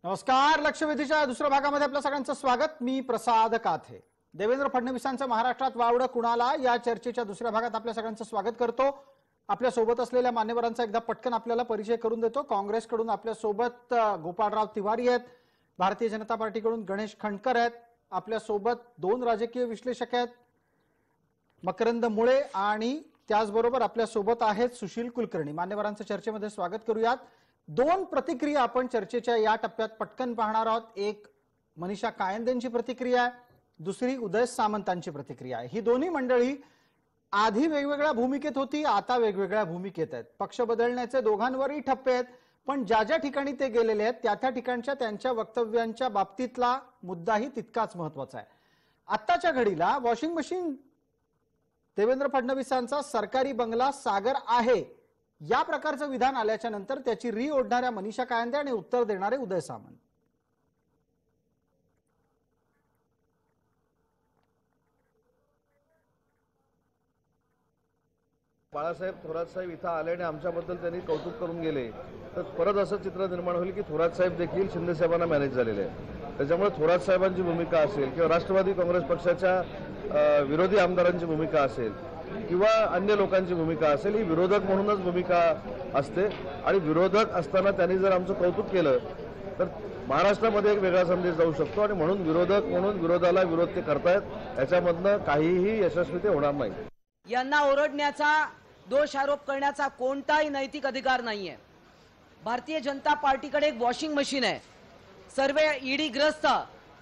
नमस्कार. लक्षवेधीच्या दुसऱ्या भागामध्ये आपल्या सगळ्यांचं स्वागत. मी प्रसाद काथे. देवेंद्र फडणवीसांचं महाराष्ट्रात वावडं कुणाला या चर्चेच्या दुसऱ्या भागात आपल्या सगळ्यांचं स्वागत करतो. आपल्या सोबत असलेल्या मान्यवरांचा एकदा पटकन आपल्याला परिचय करून देतो. काँग्रेसकडून आपल्या सोबत गोपाळराव तिवारी आहेत, भारतीय जनता पार्टीकडून गणेश खंडकर आहेत, आपल्या सोबत दोन राजकीय विश्लेषक आहेत, मकरंद मुळे, आणि त्याचबरोबर आपल्या सोबत आहेत सुशील कुलकर्णी. मान्यवरांचं चर्चेमध्ये स्वागत करूयात. दोन प्रतिक्रिया आपण चर्चेच्या या टप्प्यात पटकन पाहणार आहोत. एक मनीषा कायंदेंची प्रतिक्रिया आहे, दुसरी उदय सामंतांची प्रतिक्रिया आहे. ही दोन्ही मंडळी आधी वेगवेगळ्या भूमिकेत होती, आता वेगवेगळ्या भूमिकेत आहेत. पक्ष बदलण्याचे दोघांवरही ठप्पे आहेत, पण ज्या ज्या ठिकाणी ते गेलेले आहेत त्या ठिकाणच्या त्यांच्या वक्तव्यांच्या बाबतीतला मुद्दाही तितकाच महत्वाचा आहे. आत्ताच्या घडीला वॉशिंग मशीन देवेंद्र फडणवीसांचा सरकारी बंगला सागर आहे या प्रकारचं विधान आल्याच्या नंतर त्याची री ओढणाऱ्या मनीषा कायंदे आणि उत्तर देणारे उदय सामंत. बाळासाहेब थोरात साहेब इथं आले आणि आमच्याबद्दल त्यांनी कौतुक करून गेले, तर परत असं चित्र निर्माण होईल की थोरात साहेब देखील शिंदे साहेबांना मॅनेज झालेले आहे. त्याच्यामुळे थोरात साहेबांची भूमिका असेल किंवा राष्ट्रवादी काँग्रेस पक्षाच्या विरोधी आमदारांची भूमिका असेल किंवा अन्य लोकांची भूमिका असेल, ही विरोधक म्हणूनच भूमिका असते. आणि विरोधक असताना त्यांनी जर आमचं कौतुक केलं तर महाराष्ट्रामध्ये एक वेगळा संदेश जाऊ शकतो. आणि म्हणून विरोधक म्हणून विरोधाला विरोध ते करतायत, याच्यामधनं काहीही यशस्वी ते होणार नाही. यांना ओरडण्याचा, दोष आरोप करण्याचा कोणताही नैतिक अधिकार नाहीये. भारतीय जनता पार्टीकडे एक वॉशिंग मशीन आहे. सर्व ईडी ग्रस्त,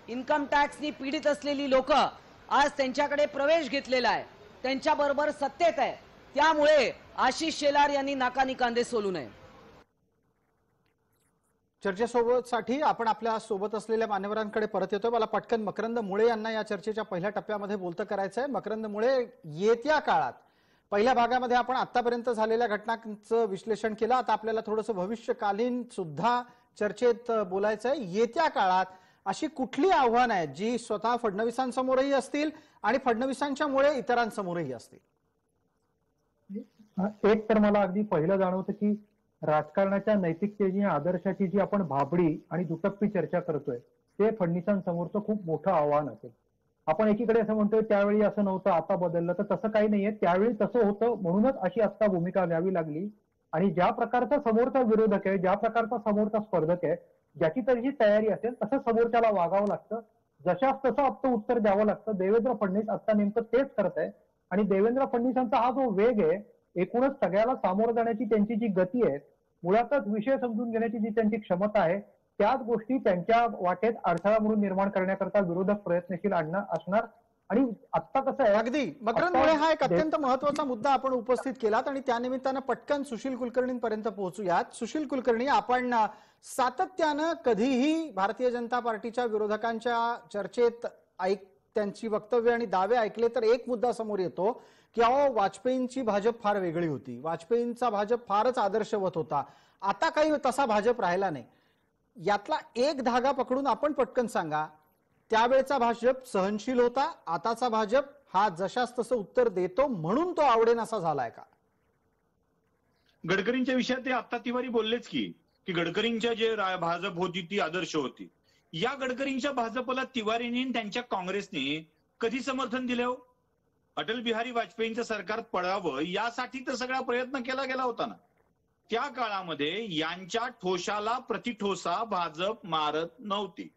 इन्कम टॅक्सनी पीडित असलेली लोक आज त्यांच्याकडे प्रवेश घेतलेला आहे, त्यांच्याबरोबर सत्तेत आहे. त्यामुळे आशिष शेलार यांनी नाकानी कांदे सोलू नये. चर्चेसोबतसाठी आपण आपल्या सोबत असलेल्या मान्यवरांकडे परत येतोय. मला पटकन मकरंद मुळे यांना या चर्चेच्या पहिल्या टप्प्यामध्ये बोलतं करायचंय. मकरंद मुळे, येत्या काळात पहिल्या भागामध्ये आपण आतापर्यंत झालेल्या घटनांचं विश्लेषण केलं, आता आपल्याला थोडंसं भविष्यकालीन सुद्धा चर्चेत बोलायचंय. येत्या काळात अशी कुठली आव्हानं आहेत जी स्वतः फडणवीसांसमोरही असतील आणि फडणवीसांच्यामुळे इतरांसमोरही असतील? एक तर मला अगदी पहिलं जाणवतं की राजकारणाच्या नैतिकतेची, आदर्शाची जी आपण भाबडी आणि दुटप्पी चर्चा करतोय ते फडणवीसांसमोरचं खूप मोठं आव्हान असेल. आपण एकीकडे असं म्हणतोय त्यावेळी असं नव्हतं, आता बदललं, तर तसं काही नाहीये. त्यावेळी तसं होतं म्हणूनच अशी आता भूमिका घ्यावी लागली. आणि ज्या प्रकारचा समोरचा विरोधक आहे, ज्या प्रकारचा समोरचा स्पर्धक आहे, ज्याची त्याची तयारी असेल तसं समोरच्याला वागावं लागतं, जशास तसं आपलं उत्तर द्यावं लागतं. देवेंद्र फडणवीस आता नेमकं तेच करत आहे. आणि देवेंद्र फडणवीसांचा हा जो वेग आहे, एकूणच सगळ्याला सामोरं जाण्याची त्यांची जी गती आहे, मुळातच विषय समजून घेण्याची जी त्यांची क्षमता आहे, त्याच गोष्टी त्यांच्या वाटेत अडथळा म्हणून निर्माण करण्याकरता विरोधक प्रयत्नशील असणार. आणि आता कसं आहे, अगदी मकरंद मुळे, हा एक अत्यंत महत्वाचा मुद्दा आपण उपस्थित केलात आणि त्यानिमित्तानं पटकन सुशील कुलकर्णींपर्यंत पोहोचूयात. सुशील कुलकर्णी, आपण सातत्यानं कधीही भारतीय जनता पार्टीच्या विरोधकांच्या चर्चेत त्यांची वक्तव्य आणि दावे ऐकले तर एक मुद्दा समोर येतो की अहो, वाजपेयींची भाजप फार वेगळी होती, वाजपेयींचा भाजप फारच आदर्शवत होता, आता काही तसा भाजप राहिला नाही. यातला एक धागा पकडून आपण पटकन सांगा, त्यावेळचा भाजप सहनशील होता, आताचा भाजप हा जशास तसं उत्तर देतो म्हणून तो आवडेन असा झालाय का? गडकरींच्या विषयात ते आता तिवारी बोललेच की गडकरींच्या जे भाजप होती ती आदर्श होती. या गडकरींच्या भाजपला तिवारींनी त्यांच्या काँग्रेसने कधी समर्थन दिले हो? अटल बिहारी वाजपेयींचं सरकार पडावं यासाठी तर सगळा प्रयत्न केला गेला होता ना. त्या काळामध्ये यांच्या ठोशाला प्रतिठोसा भाजप मारत नव्हती.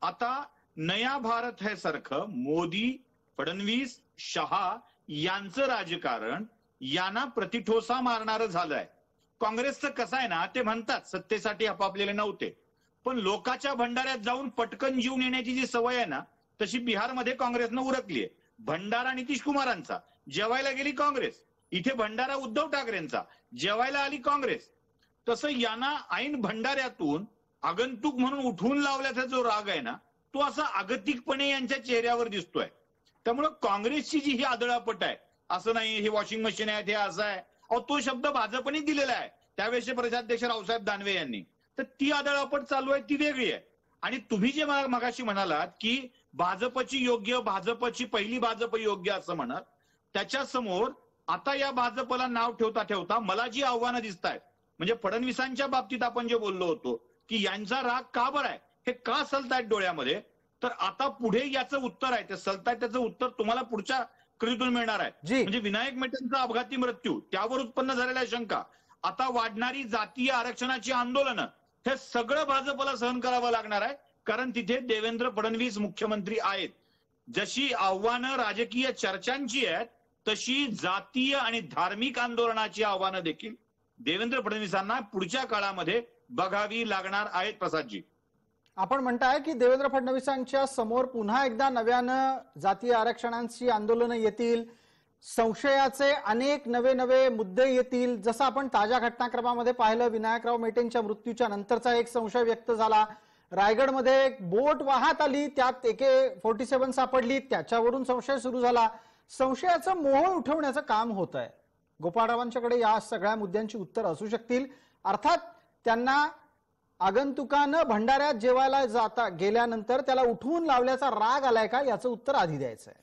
आता नया भारत है सारखं मोदी, फडणवीस, शहा यांचं राजकारण यांना प्रतिठोसा मारणारं झालंय. काँग्रेसचं कसं आहे ना, ते म्हणतात सत्तेसाठी आपापलेले नव्हते, पण लोकांच्या भंडाऱ्यात जाऊन पटकन जीवन येण्याची जी सवय आहे ना, तशी बिहारमध्ये काँग्रेसनं उरकली आहे. भंडारा नितीश कुमारांचा, जेवायला गेली काँग्रेस. इथे भंडारा उद्धव ठाकरेंचा, जेवायला आली काँग्रेस. तसं यांना ऐन भंडाऱ्यातून आगंतुक म्हणून उठवून लावल्याचा जो राग आहे ना, तो असा आगतिकपणे यांच्या चेहऱ्यावर दिसतोय. त्यामुळे काँग्रेसची जी ही आदळापट आहे, असं नाही हे वॉशिंग मशीन आहे, हे असं आहे, अहो तो शब्द भाजपने दिलेला आहे त्यावेळेचे प्रदेशाध्यक्ष रावसाहेब दानवे यांनी. तर ती आदळापट चालू आहे ती वेगळी आहे. आणि तुम्ही जे मगाशी म्हणालात की भाजपची योग्य, भाजपची पहिली भाजप योग्य असं म्हणत, त्याच्या समोर आता या भाजपला नाव ठेवता ठेवता मला जी आव्हानं दिसत आहेत, म्हणजे फडणवीसांच्या बाबतीत आपण जे बोललो होतो की यांचा राग का बरं आहे, हे का सलतायत डोळ्यामध्ये. तर आता पुढे याचं उत्तर आहे, ते सलतायत त्याचं उत्तर तुम्हाला पुढच्या कृतीतून मिळणार आहे. जी. म्हणजे विनायक मेटेंचा अपघाती मृत्यू, त्यावर उत्पन्न झालेल्या शंका, आता वाढणारी जातीय आरक्षणाची आंदोलनं, हे सगळं भाजपला सहन करावं लागणार आहे. कारण तिथे देवेंद्र फडणवीस मुख्यमंत्री आहेत. जशी आव्हानं राजकीय चर्चांची आहेत, तशी जातीय आणि धार्मिक आंदोलनाची आव्हानं देखील देवेंद्र फडणवीसांना पुढच्या काळामध्ये बघावी लागणार आहेत. प्रसादजी, आपण म्हणताय की देवेंद्र फडणवीसांच्या समोर पुन्हा एकदा नव्यानं जातीय आरक्षणांची आंदोलनं येतील, संशयाचे अनेक नवे नवे मुद्दे येतील. जसं आपण ताज्या घटनाक्रमामध्ये पाहिलं, विनायकराव मेटेंच्या मृत्यूच्या नंतरचा एक संशय व्यक्त झाला. रायगडमध्ये एक बोट वाहत आली, त्यात AK-47 सापडली, त्याच्यावरून संशय सुरू झाला. संशयाचं मोह उठवण्याचं काम होत आहे. गोपाळरावांच्याकडे या सगळ्या मुद्द्यांची उत्तर असू शकतील. अर्थात त्यांना आगंतुकानं भंडाऱ्यात जेवायला गेल्यानंतर त्याला उठवून लावल्याचा राग आलाय का, याचं उत्तर आधी द्यायचं आहे.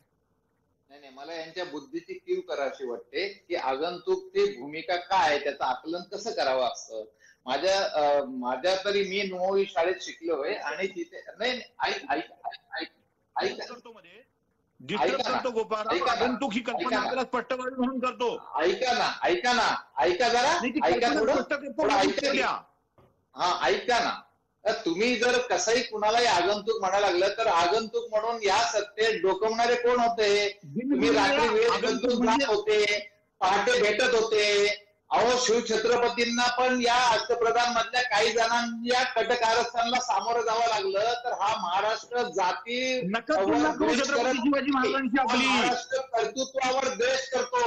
नाही, मला यांच्या बुद्धीची कीव करावी वाटते की आगंतुक ती भूमिका काय आहे, त्याचं आकलन कसं करावं असतं. माझ्या तरी मी 9वी शाळेत शिकलोय आणि तिथे नाही करतो गोपाळराव, आगंतुक ही कल्पना आपल्याला स्पष्टपणे म्हणून करतो. ऐका जरा, ऐका ना. तुम्ही जर कसंही कुणालाही आगंतुक म्हणायला लागलं तर आगंतुक म्हणून या सत्तेत डोकवणारे कोण होते? तुम्ही रात्री वेळ होते, पहाटे भेटत होते. अहो, शिवछत्रपतींना पण या अष्टप्रधान मधल्या काही जणांच्या कटकारस्थानला सामोरं जावं लागलं. तर हा महाराष्ट्र जाती महाराष्ट्र कर्तृत्वावर द्वेष करतो.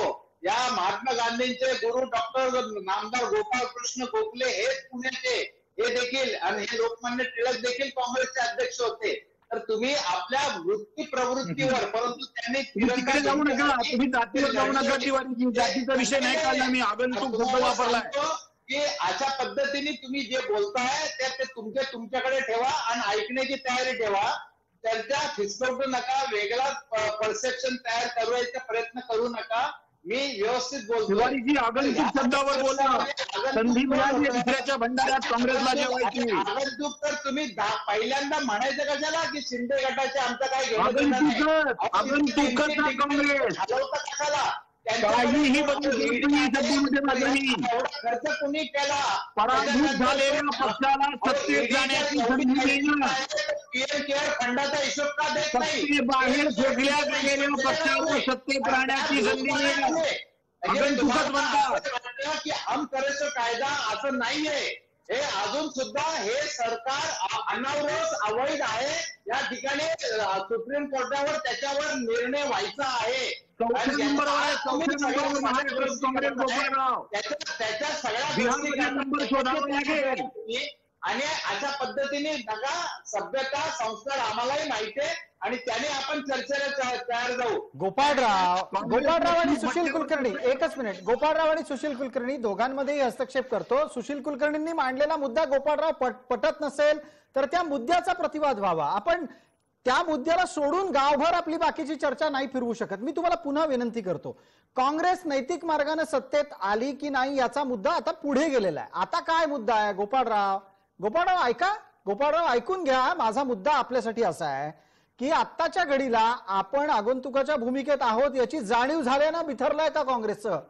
या महात्मा गांधींचे गुरु डॉक्टर नामदार गोपाळकृष्ण गोखले हेच पुण्याचे, हे देखील, आणि हे लोकमान्य टिळक देखील काँग्रेसचे अध्यक्ष होते. तर तुम्ही आपल्या वृत्ती प्रवृत्तीवर, परंतु त्यांनी तिकडे जाऊ नका, तुम्ही जातीवर जाऊ नका. जातीचा विषय नाही काढला मी, आगंतुक शब्द वापरलाय की अशा पद्धतीने तुम्ही जे बोलताय ते तुमच्याकडे ठेवा आणि ऐकण्याची तयारी ठेवा. त्यांच्या फिसकटू नका, वेगळा परसेप्शन तयार करायचा प्रयत्न करू नका. मी व्यवस्थित बोलतो. शिवाजीजी, आगंतुक शब्दावर बोला. संधी मिळाली दुसऱ्याच्या भंडाऱ्यात काँग्रेसला जेवायची. आगंतुक तर तुम्ही पहिल्यांदा म्हणायचं कशाला की शिंदे गटाचे आमचं काय आगंतुकच ना काँग्रेस, कशाला काहीही खर्च कुणी केला? पराभूत झालेल्या पक्षाला सत्तेत जाण्याची संधी मिळणं, पीएम केअर फंडाचा हिशोब का देत नाही? सत्तेबाहेर फेकल्या गेलेल्या पक्षाला सत्तेत राहण्याची संधी मिळणं आगंतुकच म्हणतात. की हम करेसो कायदा असं नाहीये. हे अजून सुद्धा हे सरकार अनावरच अवैध आहे. या ठिकाणी सुप्रीम कोर्टावर त्याच्यावर निर्णय व्हायचा आहे. चौथ्या नंबरवर आहे, चौथ्या नंबरवर महाराष्ट्र काँग्रेस गोपाळराव. त्याच्या सगळ्या बिहारमध्ये नंबर शोधावा लागेल. आणि अशा पद्धतीने बघा, सभ्यता संस्कार आम्हालाही माहिती आहे आणि त्याने आपण चर्चेला तयार जाऊ. गोपाळराव आणि सुशील कुलकर्णी, एकच मिनिट. गोपाळराव आणि सुशील कुलकर्णी दोघांमध्येही हस्तक्षेप करतो. सुशील कुलकर्णींनी मांडलेला मुद्दा गोपाळराव पटत नसेल तर त्या मुद्द्याचा प्रतिवाद व्हावा. आपण त्या मुद्द्याला सोडून गावभर आपली बाकीची चर्चा नाही फिरवू शकत. मी तुम्हाला पुन्हा विनंती करतो, काँग्रेस नैतिक मार्गाने सत्तेत आली की नाही याचा मुद्दा आता पुढे गेलेला आहे. आता काय मुद्दा आहे? गोपाळराव ऐका, गोपाळराव ऐकून घ्या. माझा मुद्दा आपल्यासाठी असा आहे की आत्ताच्या घडीला आपण आगंतुकाच्या भूमिकेत आहोत याची जाणीव झाल्यानं बिथरलाय का काँग्रेसचं?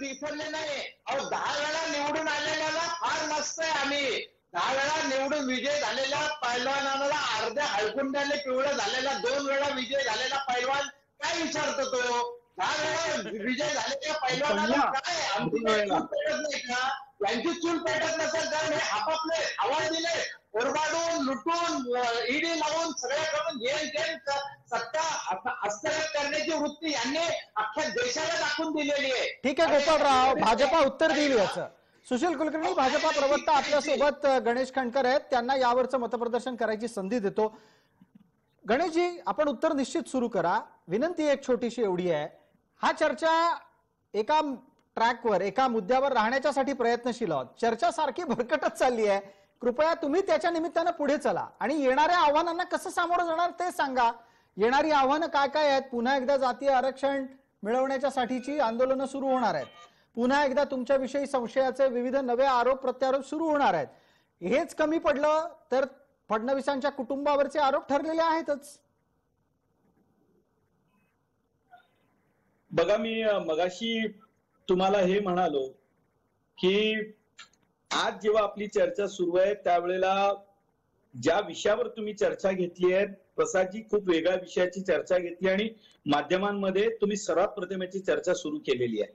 बिथरले नाही. अहो, 10 वेळा निवडून आलेल्याला फार मस्त आहे. आम्ही 10 वेळा निवडून विजय झालेला पैलवानाला अर्ध्या हळकुंड्याने पिवळं झालेला 2 वेळा विजय झालेला पैलवान काय विचारतो तो? 10 वेळा विजय झालेल्या पैलवानाला काय आमची पेटत नाही का? यांची चूल पेटत नसेल कारण हे आपापले आवाज दिले, ओरबाडून लुटून ईडी लावून सगळ्या करून घेऊन सत्ता हस्तगत करण्याची वृत्ती यांनी अख्ख्या देशाला दाखवून दिलेली आहे. ठीक आहे गोपाळराव, भाजपा उत्तर देईल याचं. सुशील कुलकर्णी, भाजपा प्रवक्ता आपल्यासोबत गणेश खंडकर आहेत, त्यांना यावरचं मतप्रदर्शन करायची संधी देतो. गणेशजी, आपण उत्तर निश्चित सुरू करा. विनंती एक छोटीशी एवढी आहे, हा चर्चा एका ट्रॅकवर, एका मुद्द्यावर राहण्याच्यासाठी प्रयत्नशील आहोत. चर्चा सारखी भरकटच चालली आहे. कृपया तुम्ही त्याच्या निमित्तानं पुढे चला आणि येणाऱ्या आव्हानांना कसं सामोरं जाणार ते सांगा. येणारी आव्हानं काय काय आहेत? पुन्हा एकदा जातीय आरक्षण मिळवण्याच्या साठीची आंदोलनं सुरू होणार आहेत. पुन्हा एकदा तुमच्याविषयी संशयाचे विविध नवे आरोप प्रत्यारोप सुरू होणार आहेत. हेच कमी पडलं तर फडणवीसांच्या कुटुंबावरचे आरोप ठरलेले आहेतच. बघा, मी मगाशी तुम्हाला हे म्हणालो की आज जेव्हा आपली चर्चा सुरू आहे त्यावेळेला ज्या विषयावर तुम्ही चर्चा घेतली आहे, प्रसादजी खूप वेगळ्या विषयाची चर्चा घेतली आणि माध्यमांमध्ये तुम्ही सर्वात प्रथम याची चर्चा सुरू केलेली आहे.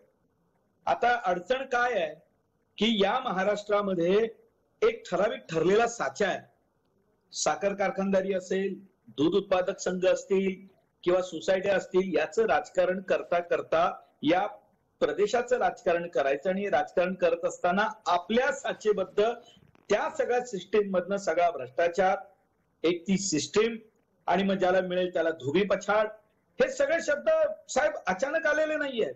आता अडचण काय आहे की या महाराष्ट्रामध्ये एक ठराविक ठरलेला साचा आहे. साखर कारखानदारी असेल, दूध उत्पादक संघ असतील किंवा सोसायट्या असतील, याचं राजकारण करता करता या प्रदेशाचं राजकारण करायचं आणि राजकारण करत असताना आपल्या साचेबद्ध त्या सगळ्या सिस्टीम मधनं सगळा भ्रष्टाचार, एक ती सिस्टीम आणि मग ज्याला मिळेल त्याला धोबी पछाड, हे सगळे शब्द साहेब अचानक आलेले नाहीयेत.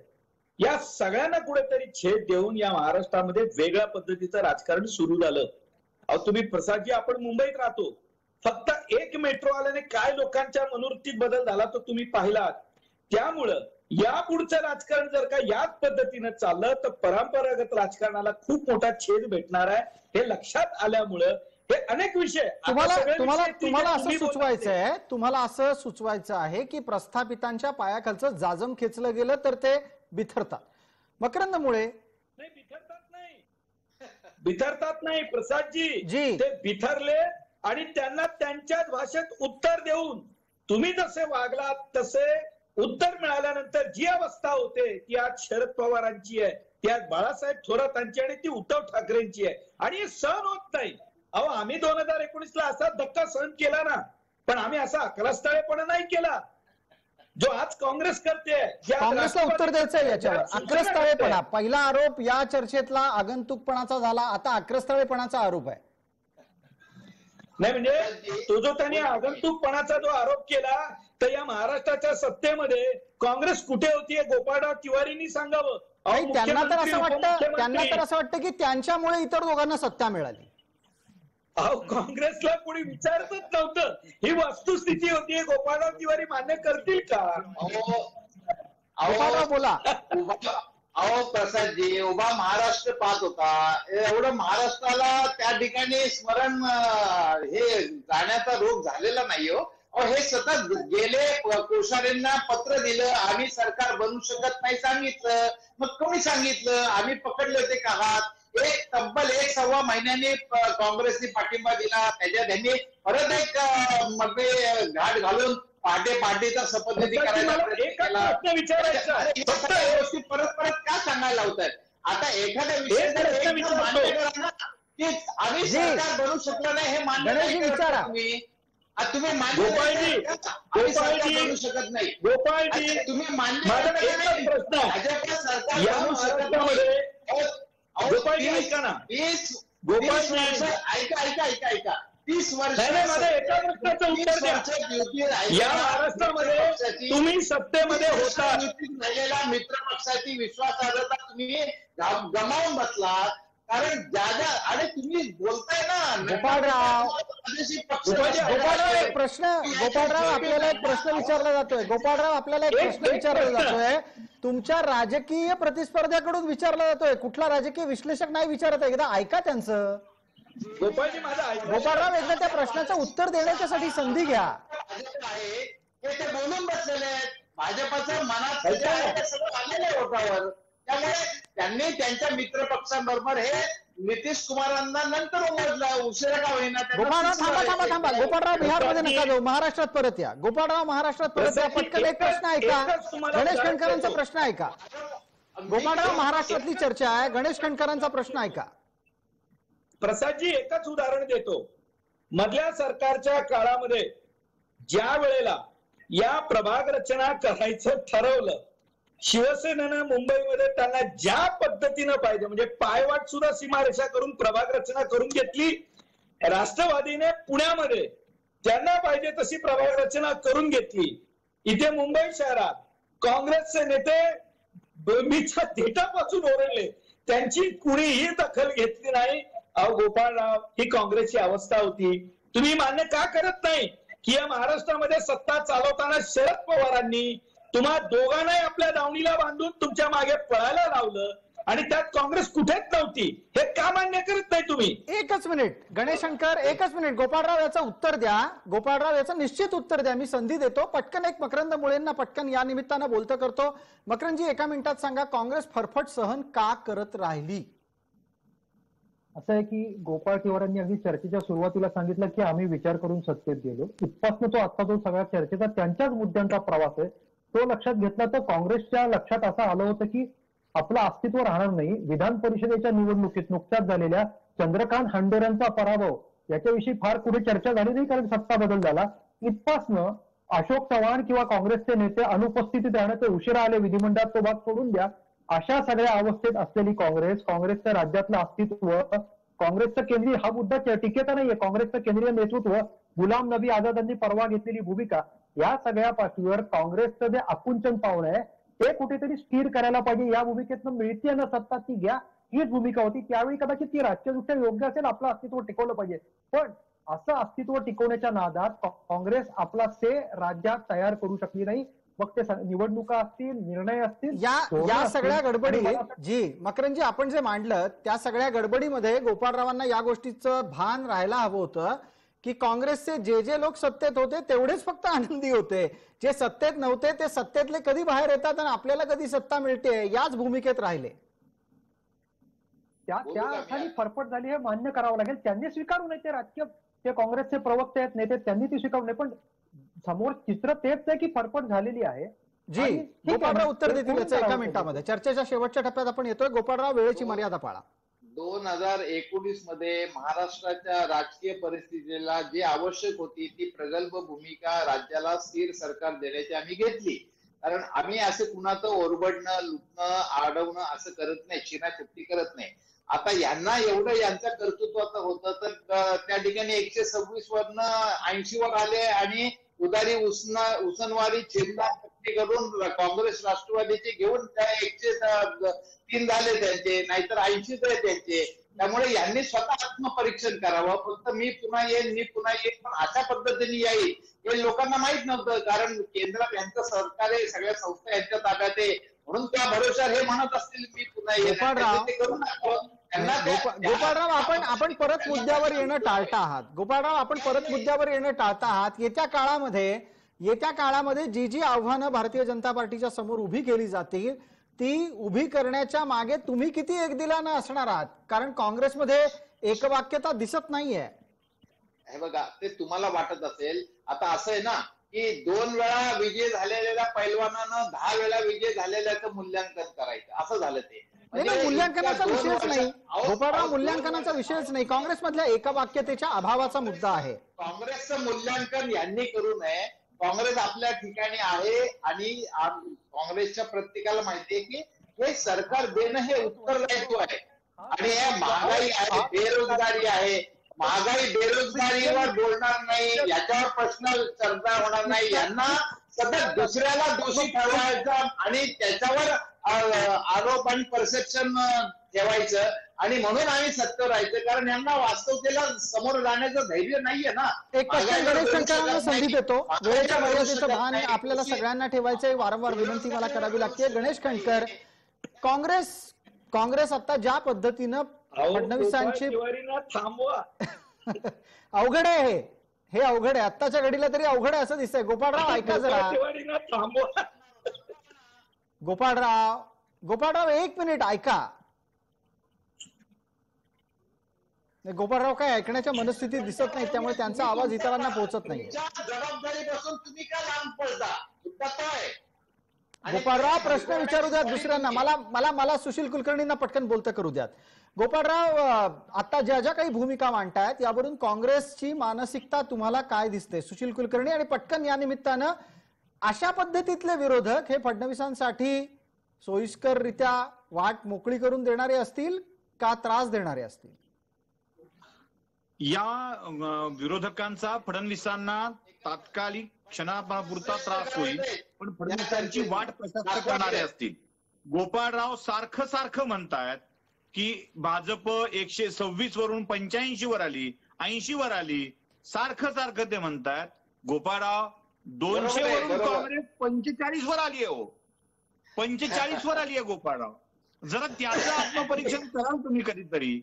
या सगळ्यांना कुठेतरी छेद देऊन या महाराष्ट्रामध्ये वेगळ्या पद्धतीचं राजकारण सुरू झालं. अहो तुम्ही प्रसादजी, आपण मुंबईत राहतो, फक्त एक मेट्रो आल्याने काय लोकांच्या मनोवृत्तीत बदल झाला तो तुम्ही पाहिलात. त्यामुळं या पुढचं राजकारण जर का याच पद्धतीनं चाललं तर परंपरागत राजकारणाला खूप मोठा छेद भेटणार आहे. हे लक्षात आल्यामुळं हे अनेक विषय तुम्हाला असं सुचवायचं आहे की प्रस्थापितांच्या पायाखालचं जाजम खेचलं गेलं तर ते बिथरतात. मकरंद मुळे बिथरतात नाही प्रसादजी, ते बिथरले आणि त्यांना त्यांच्याच भाषेत उत्तर देऊन तुम्ही जसे वागलात तसे उत्तर मिळाल्यानंतर जी अवस्था होते ती आज शरद पवारांची आहे, ती आज बाळासाहेब थोरातांची आणि ती उद्धव ठाकरेंची आहे. आणि हे सहन होत नाही. अहो आम्ही 2019ला असा धक्का सहन केला ना, पण आम्ही असा अक्रास्थळेपणा नाही केला जो आज काँग्रेस करते. काँग्रेसला उत्तर द्यायचंय याच्यावर. अक्रास्थळेपणा पहिला आरोप या चर्चेतला आगंतुकपणाचा झाला, आता अक्रास्थळेपणाचा आरोप आहे. नाही म्हणजे तो जो त्यांनी आगंतुकपणाचा जो आरोप केला तर या महाराष्ट्राच्या सत्तेमध्ये काँग्रेस कुठे होती हे गोपाळराव तिवारींनी सांगावं. त्यांना तर असं वाटतं की त्यांच्यामुळे इतर दोघांना सत्ता मिळाली. अहो काँग्रेसला कोणी विचारतच नव्हतं. ही वस्तुस्थिती होती. गोपाळराव तिवारी मान्य करतील का? गोपाळराव बोला. अहो प्रसादजी, उभा महाराष्ट्र पाहत होता, एवढं महाराष्ट्राला त्या ठिकाणी स्मरण हे जाण्याचा रोग झालेला नाही हो. हे सतत गेले कोश्यारींना पत्र दिलं, आम्ही सरकार बनवू शकत नाही सांगितलं, मग कोणी सांगितलं? आम्ही पकडले होते का हात? तब्बल 1-1.25 महिन्यांनी काँग्रेसने पाठिंबा दिला. त्याच्यात त्यांनी परत एक मध्ये घाट घालून पार्टीचा शपथविधी करायला विचारायचा परत का सांगायला लावतात? आता एखाद्या विषय की आम्ही सरकार बनवू शकलो नाही हे मान्य विचारा तुम्ही मान्य बनवू शकत नाही. गोपाळजी तुम्ही मान्य भाजप सरकार बनवू शकत नाही. गोपाळजी ऐका ना, गोपाळजी ऐका 30 वर्ष माझ्या एका प्रश्नाचं उत्तर द्या. या महाराष्ट्रामध्ये तुम्ही सत्तेमध्ये होता, झालेला मित्र पक्षाची विश्वासार्हता तुम्ही गमावून बसलात. कारण ज्या आणि तुम्ही बोलताय ना गोपाळराव आपल्याला एक प्रश्न विचारला जातोय. तुमच्या राजकीय प्रतिस्पर्ध्याकडून विचारला जातोय, कुठला राजकीय विश्लेषक नाही विचारत. एकदा ऐका त्यांचं. गोपाळजी गोपाळराव एकदा त्या प्रश्नाचं उत्तर देण्याच्यासाठी संधी घ्या. ते बोलून बसलेले आहेत. भाजपचं मनात आलेलं आहे ओठावर. त्यामुळे त्यांनी त्यांच्या मित्र पक्षांबरोबर हे नितीश कुमारांना नंतर उमजलं, उशिरा का होईना. थांबा. गोपाळराव बिहारमध्ये नका जाऊ, महाराष्ट्रात परत या. गोपाळराव महाराष्ट्रात परत या. पटकन एक प्रश्न ऐका, गणेश खंडकरांचा प्रश्न ऐका. गोपाळराव महाराष्ट्रातली चर्चा आहे, गणेश खंडकरांचा प्रश्न ऐका. प्रसादजी एकच उदाहरण देतो. मधल्या सरकारच्या काळामध्ये ज्या वेळेला या प्रभाग रचना करायचं ठरवलं, शिवसेनेनं मुंबईमध्ये त्यांना ज्या पद्धतीनं पाहिजे म्हणजे पायवाट सुद्धा सीमारेषा करून प्रभाग रचना करून घेतली. राष्ट्रवादीने पुण्यामध्ये त्यांना पाहिजे तशी प्रभाग रचना करून घेतली. इथे मुंबई शहरात काँग्रेसचे नेते बेंबीच्या देठापासून ओरडले, त्यांची कुणीही दखल घेतली नाही. अहो गोपाळराव, ही काँग्रेसची अवस्था होती. तुम्ही मान्य का करत नाही की या महाराष्ट्रामध्ये सत्ता चालवताना शरद पवारांनी तुम्हा दोघांनाही आपल्या दावणीला बांधून तुमच्या मागे पळायला लावलं? आणि त्यात काँग्रेस कुठेच नव्हती. हे का मान्य करत नाही तुम्ही? एकच मिनिट गणेश शंकर, एकच मिनिट. गोपाळराव याचं उत्तर द्या. गोपाळराव याचं निश्चित उत्तर द्या. मी संधी देतो. पटकन एक मकरंद मुळेंना पटकन या निमित्तानं बोलतं करतो. मकरंदजी, एका मिनिटात सांगा, काँग्रेस फरफट सहन का करत राहिली? असं आहे की गोपाळ तिवारांनी अगदी चर्चेच्या सुरुवातीला सांगितलं की आम्ही विचार करून सत्तेत गेलो. इथपासून तो आता जो सगळ्या चर्चेचा त्यांच्याच मुद्द्यांचा प्रवास आहे तो लक्षात घेतला तर काँग्रेसच्या लक्षात असं आलं होतं की आपलं अस्तित्व राहणार नाही. विधान परिषदेच्या निवडणुकीत नुकत्याच झालेल्या चंद्रकांत हंडोऱ्यांचा पराभव याच्याविषयी फार कुठे चर्चा झाली नाही कारण सत्ता बदल झाला. इथपासनं अशोक चव्हाण किंवा काँग्रेसचे नेते अनुपस्थितीत राहणं, ते उशिरा आले विधिमंडळात, तो भाग सोडून द्या. अशा सगळ्या अवस्थेत असलेली काँग्रेसचं राज्यातलं अस्तित्व, काँग्रेसचं केंद्रीय, हा मुद्दा टीकेचा नाहीये, काँग्रेसचं केंद्रीय नेतृत्व, गुलाम नबी आझादांनी परवा घेतलेली भूमिका, या सगळ्या पाठीवर काँग्रेसचं जे आकुंचन पावलं आहे ते कुठेतरी स्थिर करायला पाहिजे. या भूमिकेतनं मिळते ना सत्ता ती घ्या, हीच भूमिका होती. त्यावेळी कदाचित ती राजकीयदृष्ट्या योग्य असेल, आपलं अस्तित्व टिकवलं पाहिजे. पण असं अस्तित्व टिकवण्याच्या नादात काँग्रेस आपला से राज्यात तयार करू शकली नाही. मग ते निवडणुका असतील, निर्णय असतील, या सगळ्या गडबडी जी मकरंदजी आपण जे मांडलं त्या सगळ्या गडबडीमध्ये गोपाळरावांना या गोष्टीचं भान राहायला हवं होतं की काँग्रेसचे जे लोक सत्तेत होते तेवढेच फक्त आनंदी होते, जे सत्तेत नव्हते ते सत्तेतले कधी बाहेर येतात आणि आपल्याला कधी सत्ता मिळते याच भूमिकेत राहिले. त्या खाली फरफट झाली हे मान्य करावं लागेल. त्यांनी स्वीकारू नये, ते राजकीय, ते काँग्रेसचे प्रवक्ते आहेत, नेते, त्यांनी ती स्वीकारू नये. पण समोर चित्र तेच आहे की फरफट झालेली आहे. जी गोपाळराव उत्तर देतील याचं एका मिनिटामध्ये. चर्चेच्या शेवटच्या टप्प्यात आपण येतोय. गोपाळराव, वेळेची मर्यादा पाळा. 2019 मध्ये महाराष्ट्राच्या राजकीय परिस्थितीला जी आवश्यक होती ती प्रगल्भ भूमिका राज्याला स्थिर सरकार देण्याची आम्ही घेतली. कारण आम्ही असं कुणाचं ओरबडणं, लुटणं, आडवणं असं करत नाही, शिनाशक्ती करत नाही. आता यांना एवढं यांच्या कर्तृत्वाचं होतं तर त्या ठिकाणी 126 वरनं 80 वर आले आणि उदारी उसनवारी चिंता करून काँग्रेस राष्ट्रवादीचे घेऊन त्या 103 झाले त्यांचे, नाहीतर 80 आहे त्यांचे. त्यामुळे यांनी स्वतः आत्मपरीक्षण करावं. फक्त मी पुन्हा येईन पण अशा पद्धतीने येईल हे लोकांना माहित नव्हतं. कारण केंद्रात यांचं सरकार आहे, सगळ्या संस्था यांच्या ताब्यात आहे, म्हणून त्या भरोश्यावर हे म्हणत असतील मी पुन्हा येईन. गोपाळराव, आपण परत मुद्द्यावर येणं टाळता आहात. गोपाळराव, आपण परत मुद्द्यावर येणं टाळता आहात. येत्या काळामध्ये जी आव्हानं भारतीय जनता पार्टीच्या समोर उभी केली जातील ती उभी करण्याच्या मागे तुम्ही किती एकदिलानं असणार आहात? कारण काँग्रेसमध्ये एकवाक्यता दिसत नाहीये. हे बघा, ते तुम्हाला वाटत असेल. आता असं आहे ना की 2 वेळा विजय झालेल्या पैलवानानं 10 वेळा विजय झालेल्याचं मूल्यांकन करायचं, असं झालं ते. मूल्यांकनाचा विषयच नाही गोपाळराव, मूल्यांकनाचा विषयच नाही. काँग्रेसमधल्या एकवाक्यतेच्या अभावाचा मुद्दा आहे. काँग्रेसचं मूल्यांकन यांनी करू नये. काँग्रेस आपल्या ठिकाणी आहे आणि काँग्रेसच्या प्रत्येकाला माहितीये की हे सरकार देणं हे उत्तरदायित्व आहे. आणि हे महागाई आहे, बेरोजगारी आहे. महागाई बेरोजगारीवर बोलणार नाही, याच्यावर प्रश्न चर्चा होणार नाही. यांना सतत दुसऱ्याला दोषी ठरवायचं आणि त्याच्यावर आरोप आणि परसेप्शन ठेवायचं आणि म्हणून आम्ही सत्तेवर राहायचं. कारण यांना वास्तवतेला समोर जाण्याचं धैर्य नाहीये ना. एक पटकन गणेश शंकरांना संधी देतो. वेळेच्या मर्यादेचं भान आपल्याला सगळ्यांना ठेवायचंय. वारंवार विनंती मला करावी लागते. गणेश शंकर, काँग्रेस आता ज्या पद्धतीनं फडणवीसांची थांबवा अवघड आहे, हे अवघड आहे. आत्ताच्या घडीला तरी अवघड आहे असं दिसतंय. गोपाळराव, ऐका जरा. गोपाळराव 1 मिनिट ऐका. गोपाळराव काय ऐकण्याच्या मनस्थितीत दिसत नाही, त्यामुळे त्यांचा आवाज इतरांना पोहोचत नाही. जबाबदारीपासून तुम्ही का लांब पडता? गोपाळराव, प्रश्न विचारू द्यात दुसऱ्यांना. मला सुशील कुलकर्णींना पटकन बोलतं करू द्यात. गोपाळराव, आता ज्या काही भूमिका मांडतायत यावरून काँग्रेसची मानसिकता तुम्हाला काय दिसते? सुशील कुलकर्णी, आणि पटकन या निमित्तानं अशा पद्धतीतले विरोधक हे फडणवीसांसाठी सोयीस्कररित्या वाट मोकळी करून देणारे असतील का त्रास देणारे असतील? या विरोधकांचा फडणवीसांना तात्कालिक क्षणापुरता त्रास होईल, पण फडणवीसांची वाट प्रशस्त करणारे असतील. गोपाळराव सारखं म्हणतायत की भाजप 126 वरून 85 वर आली, 80 वर आली. सारखं ते म्हणतायत. गोपाळराव, 200 वरून काँग्रेस 45 वर आली आहे. 45 वर आली आहे गोपाळराव. जरा त्याचं आत्मपरीक्षण कराल तुम्ही कधीतरी.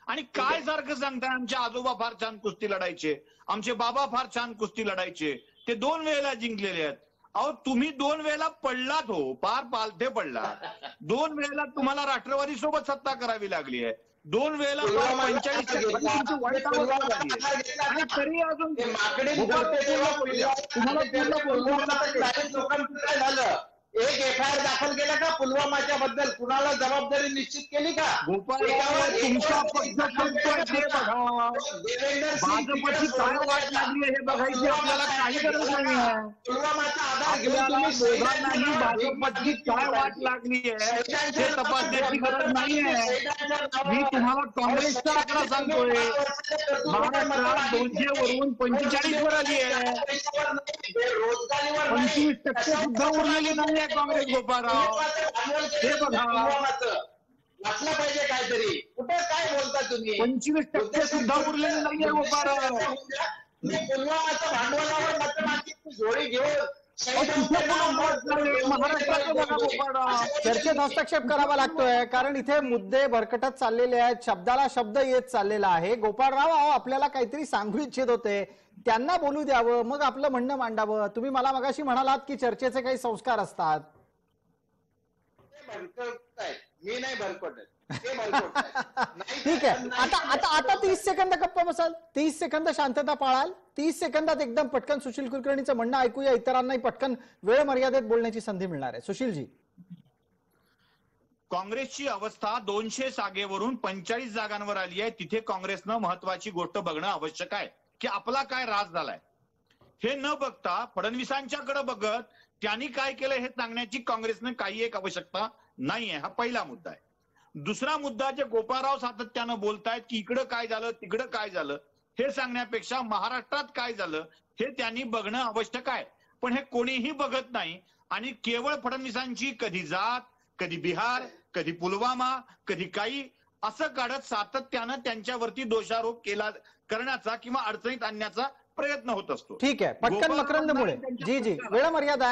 आणि काय सारखं सांगताय आमचे आजोबा फार छान कुस्ती लढायचे, आमचे बाबा फार छान कुस्ती लढायचे, ते 2 वेळेला जिंकलेले आहेत. अहो तुम्ही 2 वेळेला पडलात हो, पार पालथे पडला. 2 वेळेला तुम्हाला राष्ट्रवादी सोबत सत्ता करावी लागली आहे, 2 वेळेला 45 वाईट अवस्था झाली आहे. आणि तरी अजून काय झालं, एक FIR दाखल केला का पुलवामाच्या बद्दल? कुणाला जबाबदारी निश्चित केली का? तुमचा पक्ष करतोय ते बघा, भाजपची काय वाट लागली हे बघायची आपल्याला काही गरज नाही आहे. पुलवामाचा आधार घेऊन आपल्याला तुम्ही दोघांनाही भाजपची काय वाट लागली आहे हे तपासण्याची गरज नाही आहे. मी तुम्हाला काँग्रेसचा आकडा सांगतोय, महाराष्ट्रात 200 वरून 45 वर आली आहे. 25% सुद्धा उरलेली नाही आहे काँग्रेस. गोपाळराव हे बघा, वाचलं पाहिजे काहीतरी. कुठे काय बोलता तुम्ही? 25% सुद्धा उरलेली नाही आहे गोपाळराव. पुलवामाच्या भांडवलावर मतदानाची जोडी घेऊन महाराष्ट्राचं बघा गोपाळराव. चर्चेत हस्तक्षेप करावा लागतोय कारण इथे मुद्दे भरकटत चाललेले आहेत, शब्दाला शब्द येत चाललेला आहे. गोपाळराव अहो आपल्याला काहीतरी सांगू इच्छित होते, त्यांना बोलू द्यावं, मग आपलं म्हणणं मांडावं. तुम्ही मला मगाशी म्हणालात की चर्चेचे काही संस्कार असतात. मी नाही भरकटत. ठीक आहे, आता 30 सेकंद गप्प बसाल, 30 सेकंद शांतता पाळाल, 30 सेकंदात एकदम पटकन सुशील कुलकर्णीचं म्हणणं ऐकूया, इतरांनाही पटकन वेळ मर्यादेत बोलण्याची संधी मिळणार आहे. सुशीलजी, काँग्रेसची अवस्था 200 जागेवरून 45 जागांवर आली आहे. तिथे काँग्रेसनं महत्वाची गोष्ट बघणं आवश्यक आहे की आपला काय राज झालाय. हे न बघता फडणवीसांच्याकडे बघत त्यांनी काय केलं हे सांगण्याची काँग्रेसनं काही एक आवश्यकता नाहीये. हा पहिला मुद्दा आहे. दुसरा मुद्दा, जे गोपाळराव सातत्यानं बोलतायत की इकडं काय झालं तिकडं काय झालं, हे सांगण्यापेक्षा महाराष्ट्रात काय झालं हे त्यांनी बघणं आवश्यक आहे. पण हे कोणीही बघत नाही आणि केवळ फडणवीसांची कधी जात, कधी बिहार, कधी पुलवामा, कधी काही असं काढत सातत्यानं त्यांच्यावरती दोषारोप करण्याचा किंवा अडचणीत आणण्याचा प्रयत्न होत असतो. ठीक आहे, पटकन मकरंद मुळे. जी वेळ मर्यादा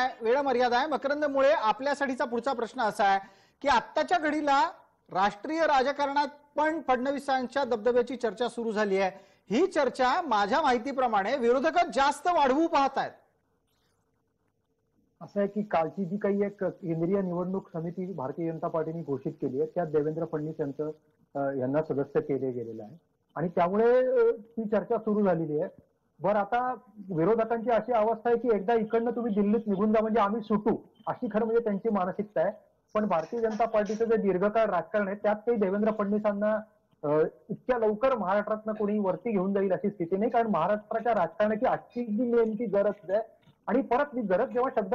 आहे. मकरंद मुळे, आपल्यासाठीचा पुढचा प्रश्न असा आहे की आत्ताच्या घडीला राष्ट्रीय राजकारणात पण फडणवीसांच्या दबदब्याची चर्चा सुरू झाली आहे. ही चर्चा माझ्या माहितीप्रमाणे विरोधक जास्त वाढवू पाहतायत. असं आहे की कालची जी काही एक केंद्रीय निवडणूक समिती भारतीय जनता पार्टीने घोषित केली आहे त्यात देवेंद्र फडणवीस यांना सदस्य केले गेलेलं आहे आणि त्यामुळे ती चर्चा सुरू झालेली आहे. बरं, आता विरोधकांची अशी अवस्था आहे की एकदा इकडनं तुम्ही दिल्लीत निघून जा म्हणजे आम्ही सुटू, अशी खरं म्हणजे त्यांची मानसिकता आहे. पण भारतीय जनता पार्टीचं जे दीर्घकाळ राजकारण आहे त्यात काही देवेंद्र फडणवीसांना इतक्या लवकर महाराष्ट्रातनं कोणी वरती घेऊन जाईल अशी स्थिती नाही. कारण महाराष्ट्राच्या राजकारणाची आजची जी नेमकी गरज आहे, आणि परत मी गरज जेव्हा शब्द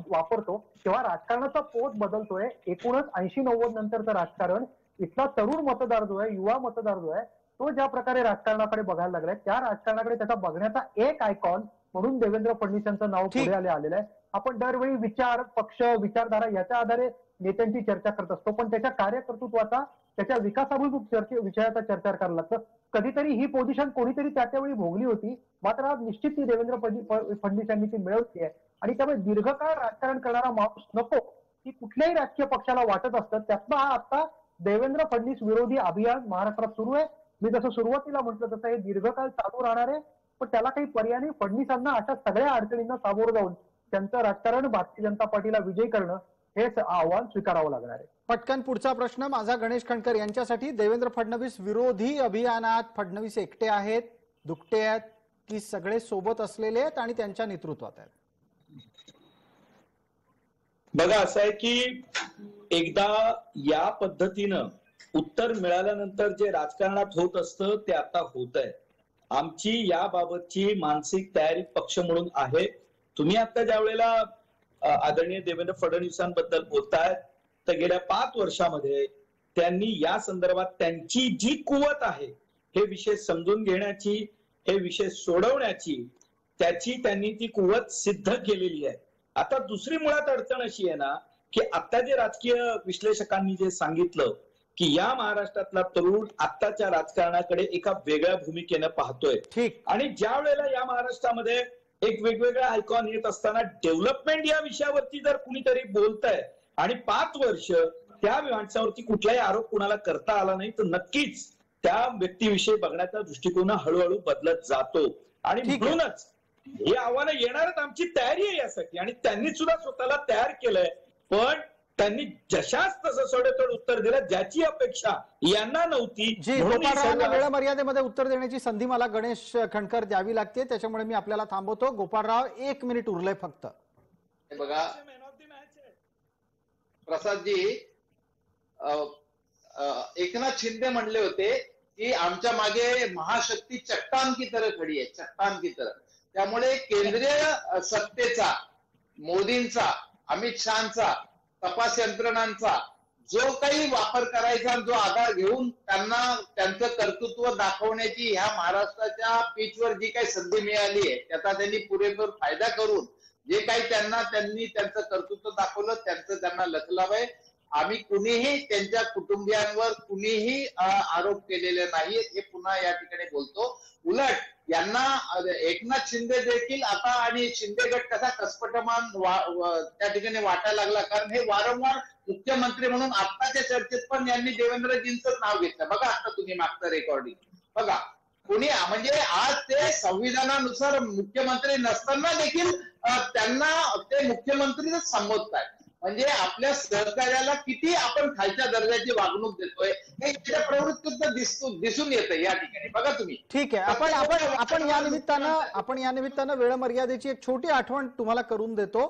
वापरतो तेव्हा राजकारणाचा पोत बदलतोय. एकूणच 80-90 नंतरचं राजकारण, इथला तरुण मतदार जो आहे, युवा मतदार जो आहे, तो ज्या प्रकारे राजकारणाकडे बघायला लागलाय त्या राजकारणाकडे त्याचा बघण्याचा एक आयकॉन म्हणून देवेंद्र फडणवीस यांचं नाव पुढे आलेलं आहे. आपण दरवेळी विचार, पक्ष, विचारधारा याच्या आधारे नेत्यांची चर्चा करत असतो, पण त्याच्या कार्यकर्तृत्वाचा, त्याच्या विकासाभिमुख विषयाचा चर्चा करायला लागतं. कधीतरी ही पोझिशन कोणीतरी त्यावेळी भोगली होती, मात्र आज निश्चित ती देवेंद्र फडणवीस यांनी ती मिळवली आहे. आणि त्यामुळे दीर्घकाळ राजकारण करणारा माणूस नको की कुठल्याही राजकीय पक्षाला वाटत असतं. त्यातनं हा आता देवेंद्र फडणवीस विरोधी अभियान महाराष्ट्रात सुरू आहे. मी जसं सुरुवातीला म्हटलं तसं हे दीर्घकाळ चालू राहणार आहे, पण त्याला काही पर्याय नाही. फडणवीसांना अशा सगळ्या अडचणींना सामोरं जाऊन त्यांचं राजकारण भारतीय जनता पार्टीला विजयी करणं हेच आव्हान स्वीकारावं लागणार आहे. पटकन पुढचा प्रश्न माझा गणेश खणकर यांच्यासाठी. देवेंद्र फडणवीस विरोधी अभियानात फडणवीस एकटे आहेत, दुकटे आहेत की सगळे सोबत असलेले आहेत आणि त्यांच्या नेतृत्वात आहेत? बघा, असं आहे की एकदा या पद्धतीनं उत्तर मिळाल्यानंतर जे राजकारणात होत असतं ते आता होत आहे. आमची याबाबतची मानसिक तयारी पक्ष म्हणून आहे. तुम्ही आता ज्या वेळेला आदरणीय देवेंद्र फडणवीसांबद्दल बोलतायत तर गेल्या 5 वर्षामध्ये त्यांनी या संदर्भात त्यांची जी कुवत आहे हे विषय समजून घेण्याची, हे विषय सोडवण्याची, त्यांनी ती कुवत सिद्ध केलेली आहे. आता दुसरी मुळात अडचण अशी आहे ना की आता जे राजकीय विश्लेषकांनी जे सांगितलं की या महाराष्ट्रातला तरुण आत्ताच्या राजकारणाकडे एका वेगळ्या भूमिकेनं पाहतोय आणि ज्या वेळेला या महाराष्ट्रामध्ये एक वेगवेगळा आयकॉन येत असताना डेव्हलपमेंट या विषयावरती जर कुणीतरी बोलतंय आणि 5 वर्ष त्या माणसावरती कुठलाही आरोप कुणाला करता आला नाही तर नक्कीच त्या व्यक्तीविषयी बघण्याचा दृष्टिकोन हळूहळू बदलत जातो. आणि ठीक आहे. म्हणूनच हे आव्हानं येणारच, आमची तयारी आहे यासाठी आणि त्यांनी सुद्धा स्वतःला तयार केलंय. पण त्यांनी जशाच तसं सडेतोड उत्तर दिलं ज्याची अपेक्षा यांना नव्हती. जी म्हणून ही गोपाळरावांना सर्व- वेळ मर्यादेमध्ये उत्तर देण्याची संधी मला गणेश खंडकर द्यावी लागते, त्याच्यामुळे मी आपल्याला थांबवतो. गोपाळराव 1 मिनिट उरलंय फक्त. हे बघा प्रसादजी, एकनाथ शिंदे म्हणले होते की आमच्या मागे महाशक्ती चट्टान की तरह खडी आहे, चट्टान की तरह. त्यामुळे केंद्रीय सत्तेचा, मोदींचा, अमित शहाचा, तपास यंत्रणांचा जो काही वापर करायचा, जो आधार घेऊन त्यांना त्यांचं कर्तृत्व दाखवण्याची ह्या महाराष्ट्राच्या पिचवर जी काही संधी मिळाली आहे त्याचा त्यांनी पुरेपूर फायदा करून जे काही त्यांनी त्यांचं कर्तृत्व दाखवलं त्यांचं त्यांना लखलाव आहे. आम्ही कुणीही त्यांच्या कुटुंबियांवर कुणीही आरोप केलेले नाहीत हे पुन्हा या ठिकाणी बोलतो. उलट यांना एकनाथ शिंदे देखील आता आणि शिंदे गट कसा कसपटमान त्या ठिकाणी वाटायला लागला, कारण हे वारंवार मुख्यमंत्री म्हणून आत्ताच्या चर्चेत पण यांनी देवेंद्रजींचंच नाव घेतलं. बघा आता तुम्ही मागचं रेकॉर्डिंग बघा. कुणी म्हणजे आज ते संविधानानुसार मुख्यमंत्री नसताना देखील त्यांना ते मुख्यमंत्रीच संबोधताय. म्हणजे आपल्या सहकार्याला किती आपण खालच्या दर्जाची वागणूक देतोय हे त्याच्या प्रवृत्तीत दिसून येतं या ठिकाणी. बघा तुम्ही. ठीक आहे, आपण या निमित्तानं वेळ मर्यादेची एक छोटी आठवण तुम्हाला करून देतो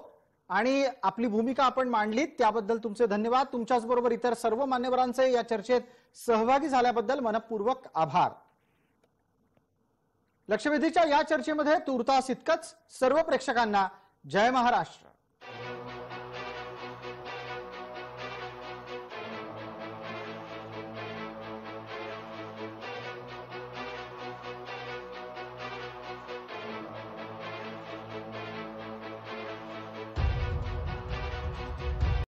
आणि आपली भूमिका आपण मांडलीत त्याबद्दल तुमचे धन्यवाद. तुमच्याच बरोबर इतर सर्व मान्यवरांचे या चर्चेत सहभागी झाल्याबद्दल मनपूर्वक आभार. लक्षवेधीच्या या चर्चेमध्ये तूर्तास इतकंच. सर्व प्रेक्षकांना जय महाराष्ट्र.